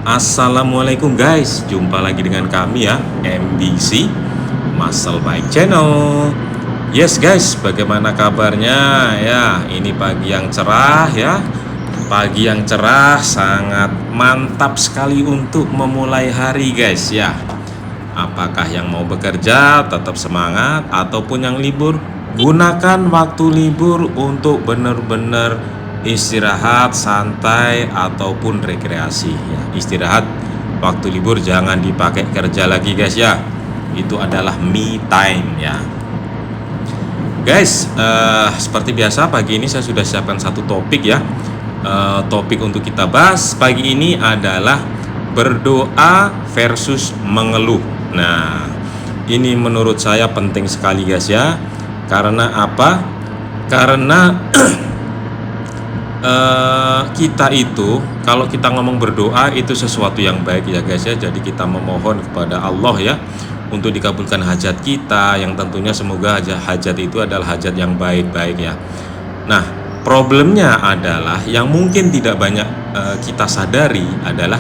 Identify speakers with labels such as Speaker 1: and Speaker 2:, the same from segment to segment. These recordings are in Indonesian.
Speaker 1: Assalamualaikum guys, jumpa lagi dengan kami ya, MBC Muscle Bike Channel. Yes guys, bagaimana kabarnya ya? Ini pagi yang cerah ya. Pagi yang cerah sangat mantap sekali untuk memulai hari guys ya. Apakah yang mau bekerja tetap semangat, ataupun yang libur, gunakan waktu libur untuk benar-benar istirahat, santai, ataupun rekreasi ya. Istirahat waktu libur jangan dipakai kerja lagi guys ya. Itu adalah me time ya. Guys, seperti biasa pagi ini saya sudah siapkan satu topik ya. Topik untuk kita bahas pagi ini adalah berdoa versus mengeluh. Nah, ini menurut saya penting sekali guys ya. Karena apa? Karena kita itu kalau kita ngomong berdoa itu sesuatu yang baik ya guys ya. Jadi kita memohon kepada Allah ya untuk dikabulkan hajat kita, yang tentunya semoga hajat itu adalah hajat yang baik-baik ya. Nah, problemnya adalah yang mungkin tidak banyak kita sadari adalah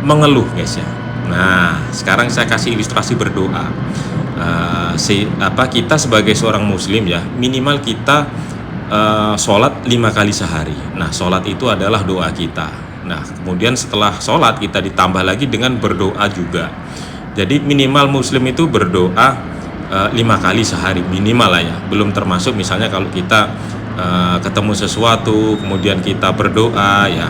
Speaker 1: mengeluh guys ya. Nah, sekarang saya kasih ilustrasi berdoa. Kita sebagai seorang muslim ya, minimal kita sholat 5 kali sehari. Nah, sholat itu adalah doa kita. Nah, kemudian setelah sholat kita ditambah lagi dengan berdoa juga. Jadi minimal muslim itu berdoa 5 kali sehari minimal lah ya. Belum termasuk misalnya kalau kita ketemu sesuatu kemudian kita berdoa ya,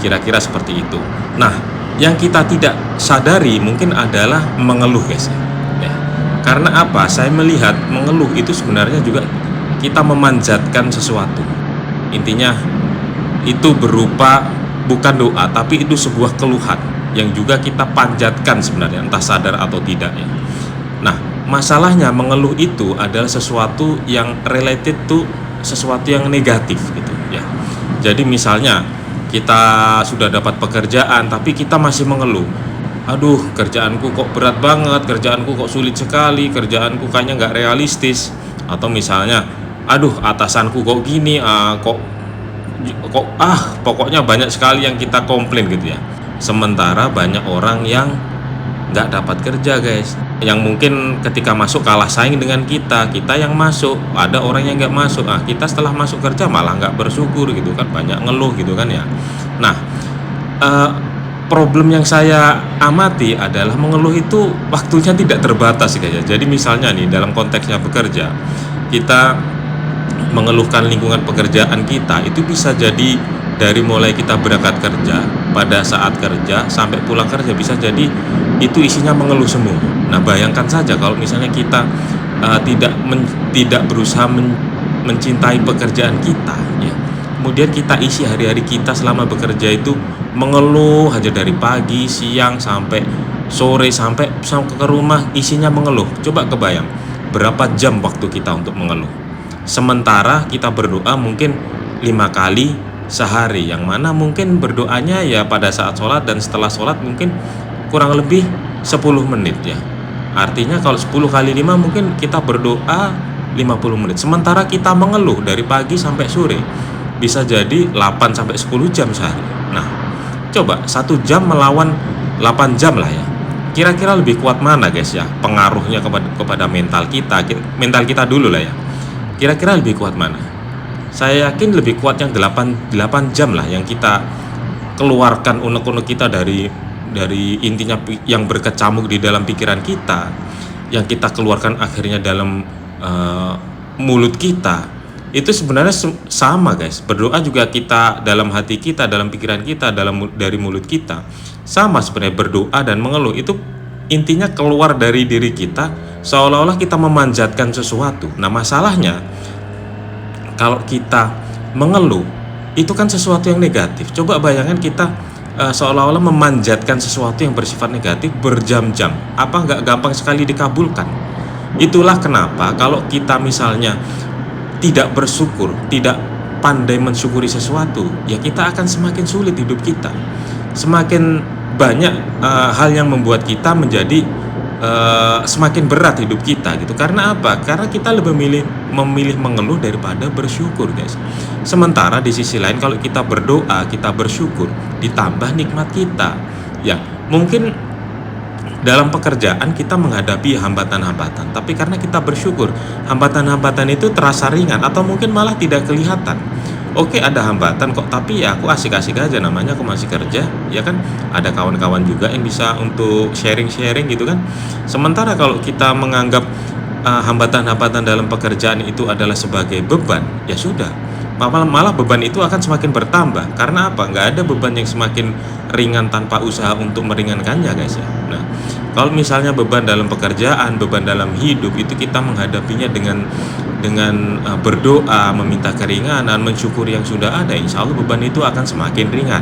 Speaker 1: kira-kira seperti itu. Nah, yang kita tidak sadari mungkin adalah mengeluh guys ya. Karena apa? Saya melihat mengeluh itu sebenarnya juga kita memanjatkan sesuatu. Intinya itu berupa bukan doa, tapi itu sebuah keluhan yang juga kita panjatkan sebenarnya, entah sadar atau tidak ya. Nah, masalahnya mengeluh itu adalah sesuatu yang related to sesuatu yang negatif gitu ya. Jadi misalnya kita sudah dapat pekerjaan tapi kita masih mengeluh. Aduh, kerjaanku kok berat banget, kerjaanku kok sulit sekali, kerjaanku kayaknya nggak realistis. Atau misalnya, aduh atasanku kok gini, pokoknya banyak sekali yang kita komplain gitu ya. Sementara banyak orang yang nggak dapat kerja guys, yang mungkin ketika masuk kalah saing dengan kita yang masuk, ada orang yang nggak masuk. Kita setelah masuk kerja malah nggak bersyukur gitu kan, banyak ngeluh gitu kan ya. Nah, problem yang saya amati adalah mengeluh itu waktunya tidak terbatas guys ya. Jadi misalnya nih dalam konteksnya bekerja, kita mengeluhkan lingkungan pekerjaan kita itu bisa jadi dari mulai kita berangkat kerja, pada saat kerja sampai pulang kerja bisa jadi itu isinya mengeluh semua. Nah, bayangkan saja kalau misalnya kita tidak berusaha mencintai pekerjaan kita ya. Kemudian kita isi hari-hari kita selama bekerja itu mengeluh aja dari pagi, siang sampai sore, sampai ke rumah isinya mengeluh. Coba kebayang berapa jam waktu kita untuk mengeluh. Sementara kita berdoa mungkin 5 kali sehari, yang mana mungkin berdoanya ya pada saat sholat dan setelah sholat mungkin kurang lebih 10 menit ya. Artinya kalau 10 kali 5 mungkin kita berdoa 50 menit. Sementara kita mengeluh dari pagi sampai sore bisa jadi 8 sampai 10 jam sehari. Nah, coba 1 jam melawan 8 jam lah ya. Kira-kira lebih kuat mana guys ya pengaruhnya kepada mental kita dulu lah ya. Kira-kira lebih kuat mana? Saya yakin lebih kuat yang 8 jam lah yang kita keluarkan unek-unek kita dari intinya yang berkecamuk di dalam pikiran kita, yang kita keluarkan akhirnya dalam mulut kita. Itu sebenarnya sama guys. Berdoa juga kita dalam hati kita, dalam pikiran kita, dari mulut kita. Sama sebenarnya berdoa dan mengeluh itu intinya keluar dari diri kita seolah-olah kita memanjatkan sesuatu. Nah, masalahnya kalau kita mengeluh itu kan sesuatu yang negatif. Coba bayangkan kita seolah-olah memanjatkan sesuatu yang bersifat negatif berjam-jam. Apa nggak gampang sekali dikabulkan? Itulah kenapa kalau kita misalnya tidak bersyukur, tidak pandai mensyukuri sesuatu, ya kita akan semakin sulit hidup kita. Semakin banyak hal yang membuat kita menjadi semakin berat hidup kita gitu. Karena apa? Karena kita lebih memilih mengeluh daripada bersyukur guys. Sementara di sisi lain kalau kita berdoa, kita bersyukur, ditambah nikmat kita, Ya, mungkin dalam pekerjaan kita menghadapi hambatan-hambatan, tapi karena kita bersyukur, hambatan-hambatan itu terasa ringan atau mungkin malah tidak kelihatan. Oke, ada hambatan kok, tapi ya aku asik-asik aja, namanya aku masih kerja, ya kan? Ada kawan-kawan juga yang bisa untuk sharing-sharing gitu kan. Sementara kalau kita menganggap hambatan-hambatan dalam pekerjaan itu adalah sebagai beban, ya sudah, malah beban itu akan semakin bertambah. Karena apa? Nggak ada beban yang semakin ringan tanpa usaha untuk meringankannya, guys ya. Nah, kalau misalnya beban dalam pekerjaan, beban dalam hidup itu kita menghadapinya dengan berdoa, meminta keringanan, mensyukuri yang sudah ada, insya Allah beban itu akan semakin ringan.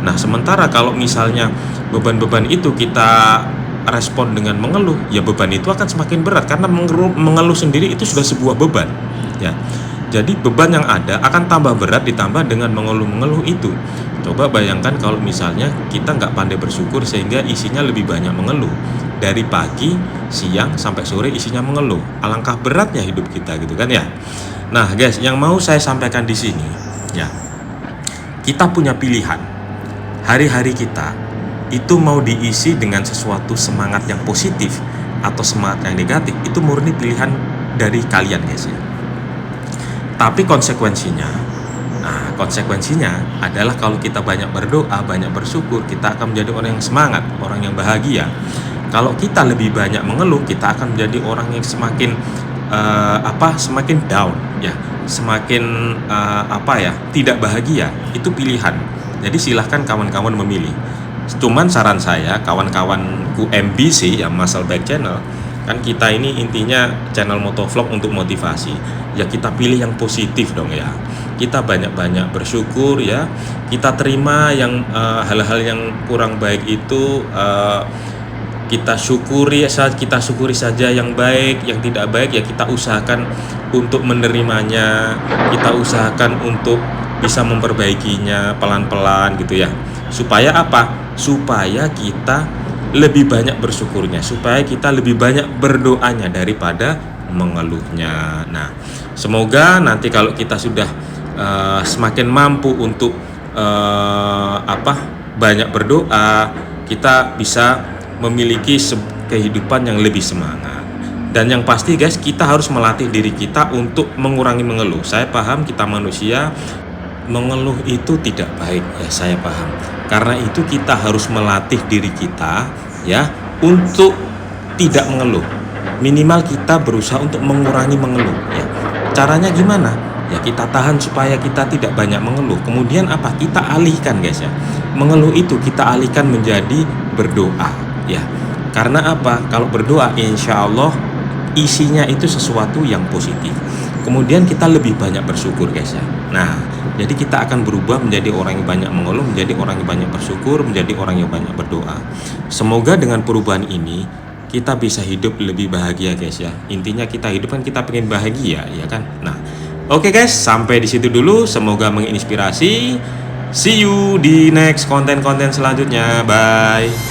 Speaker 1: Nah, sementara kalau misalnya beban-beban itu kita respon dengan mengeluh, ya beban itu akan semakin berat karena mengeluh sendiri itu sudah sebuah beban, ya. Jadi beban yang ada akan tambah berat ditambah dengan mengeluh-mengeluh itu. Coba bayangkan kalau misalnya kita nggak pandai bersyukur sehingga isinya lebih banyak mengeluh. Dari pagi, siang, sampai sore isinya mengeluh. Alangkah beratnya hidup kita gitu kan ya. Nah guys, yang mau saya sampaikan di sini, ya, kita punya pilihan. Hari-hari kita itu mau diisi dengan sesuatu semangat yang positif atau semangat yang negatif, itu murni pilihan dari kalian guys ya. Tapi konsekuensinya adalah kalau kita banyak berdoa, banyak bersyukur, kita akan menjadi orang yang semangat, orang yang bahagia. Kalau kita lebih banyak mengeluh, kita akan menjadi orang yang semakin semakin down, ya, semakin tidak bahagia. Itu pilihan. Jadi silahkan kawan-kawan memilih. Cuman saran saya, kawan-kawanku MBC, ya, Muscle Back Channel, kan kita ini intinya channel motovlog untuk motivasi, ya kita pilih yang positif dong ya. Kita banyak-banyak bersyukur ya, kita terima yang hal-hal yang kurang baik itu kita syukuri saja yang baik, yang tidak baik ya kita usahakan untuk menerimanya, kita usahakan untuk bisa memperbaikinya pelan-pelan gitu ya. Supaya apa? Supaya kita lebih banyak bersyukurnya, supaya kita lebih banyak berdoanya daripada mengeluhnya. Nah, semoga nanti kalau kita sudah semakin mampu untuk banyak berdoa, kita bisa memiliki kehidupan yang lebih semangat. Dan yang pasti guys, kita harus melatih diri kita untuk mengurangi mengeluh. Saya paham kita manusia, mengeluh itu tidak baik ya, saya paham. Karena itu kita harus melatih diri kita ya untuk tidak mengeluh. Minimal kita berusaha untuk mengurangi mengeluh ya. Caranya gimana? Ya kita tahan supaya kita tidak banyak mengeluh. Kemudian apa? Kita alihkan guys ya. Mengeluh itu kita alihkan menjadi berdoa ya. Karena apa? Kalau berdoa insya Allah isinya itu sesuatu yang positif. Kemudian kita lebih banyak bersyukur guys ya. Nah, jadi kita akan berubah menjadi orang yang banyak mengeluh, menjadi orang yang banyak bersyukur, menjadi orang yang banyak berdoa. Semoga dengan perubahan ini kita bisa hidup lebih bahagia guys ya. Intinya kita hidup kan kita pengen bahagia ya kan. Nah, oke guys, sampai di situ dulu. Semoga menginspirasi. See you di next konten-konten selanjutnya. Bye.